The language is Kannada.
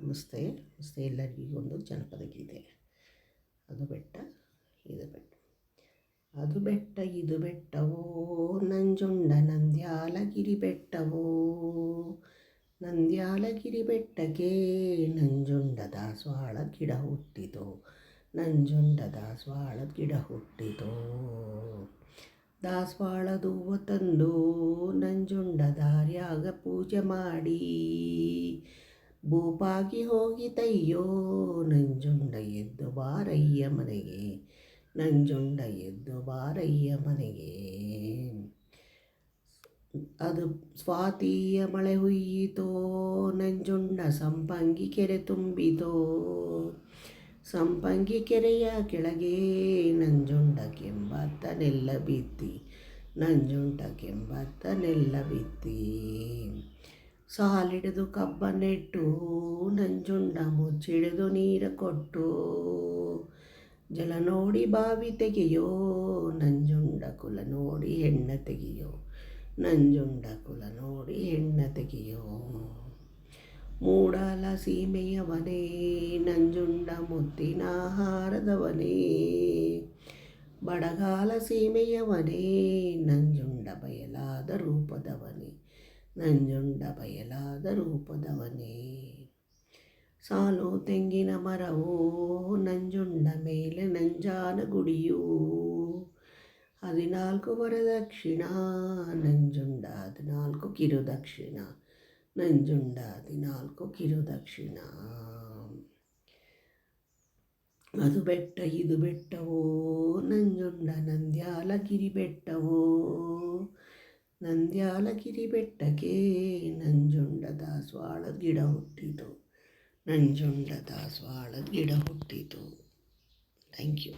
ನಮಸ್ತೆ ಎಲ್ಲರಿಗೂ ಒಂದು ಜನಪದ ಗೀತೆ. ಅದು ಬೆಟ್ಟ ಇದು ಬೆಟ್ಟ, ಅದು ಬೆಟ್ಟ ಇದು ಬೆಟ್ಟವೋ ನಂಜುಂಡ ನಂದ್ಯಾಲಗಿರಿ ಬೆಟ್ಟವೋ, ನಂದ್ಯಾಲಗಿರಿ ಬೆಟ್ಟಕ್ಕೆ ನಂಜುಂಡ ದಾಸವಾಳ ಗಿಡ ಹುಟ್ಟಿತೋ, ನಂಜುಂಡ ದಾಸವಾಳ ಗಿಡ ಹುಟ್ಟಿತೋ. ದಾಸವಾಳದ ಹೂವು ತಂದು ನಂಜುಂಡ ದಾರ್ಯಾಗ ಪೂಜೆ ಮಾಡಿ, ಭೂಪಾಗಿ ಹೋಗಿತಯ್ಯೋ ನಂಜುಂಡ ಎದ್ದು ಬಾರಯ್ಯ ಮನೆಗೆ, ನಂಜುಂಡ ಎದ್ದು ಬಾರಯ್ಯ ಮನೆಗೆ. ಅದು ಸ್ವಾತಿಯ ಮಳೆ ಹುಯ್ಯಿತೋ, ನಂಜುಂಡ ಸಂಪಂಗಿ ಕೆರೆ ತುಂಬಿತೋ, ಸಂಪಂಗಿ ಕೆರೆಯ ಕೆಳಗೆ ನಂಜುಂಡ ಕೆಂಬತ್ತ ನೆಲ್ಲ ಬಿತ್ತಿ, ನಂಜುಂಡ ಕೆಂಬತ್ತ ನೆಲ್ಲ ಬಿತ್ತಿ. ಸಾಲಿಡಿದು ಕಬ್ಬ ನೆಟ್ಟು ನಂಜುಂಡ ಮುಚ್ಚಿಡಿದು ನೀರು ಕೊಟ್ಟು, ಜಲ ನೋಡಿ ಬಾವಿ ತೆಗೆಯೋ ನಂಜುಂಡ ಕುಲ ನೋಡಿ ಹೆಣ್ಣ ತೆಗೆಯೋ, ನಂಜುಂಡ ಕುಲ ನೋಡಿ ಹೆಣ್ಣ ತೆಗೆಯೋ. ಮೂಡಲ ಸೀಮೆಯವನೇ ನಂಜುಂಡ ಮುತ್ತಿನ ಹಾರದವನೇ, ಬಡಗಾಲ ಸೀಮೆಯವನೇ ನಂಜುಂಡ ಬಯಲಾದ ರೂಪದವನೇ, ನಂಜುಂಡ ಬಯಲಾದ ರೂಪದವನೇ. ಸಾಲು ತೆಂಗಿನ ಮರವೋ ನಂಜುಂಡ ಮೇಲೆ ನಂಜಾನ ಗುಡಿಯೂ, 14 ವರದಕ್ಷಿಣ ನಂಜುಂಡ 14 ಕಿರುದಕ್ಷಿಣ, ನಂಜುಂಡ 14 ಕಿರುದಕ್ಷಿಣ. ಅದು ಬೆಟ್ಟ ಇದು ಬೆಟ್ಟವೋ ನಂಜುಂಡ ನಂದ್ಯಾಲಗಿರಿ ಬೆಟ್ಟವೋ, ನಂದ್ಯಾಲಗಿರಿ ಬೆಟ್ಟಕ್ಕೆ ನಂಜುಂಡ ದಾಸವಾಳ ಗಿಡ ಹುಟ್ಟಿತು, ನಂಜುಂಡ ದಾಸವಾಳ ಗಿಡ ಹುಟ್ಟಿತು. Thank you.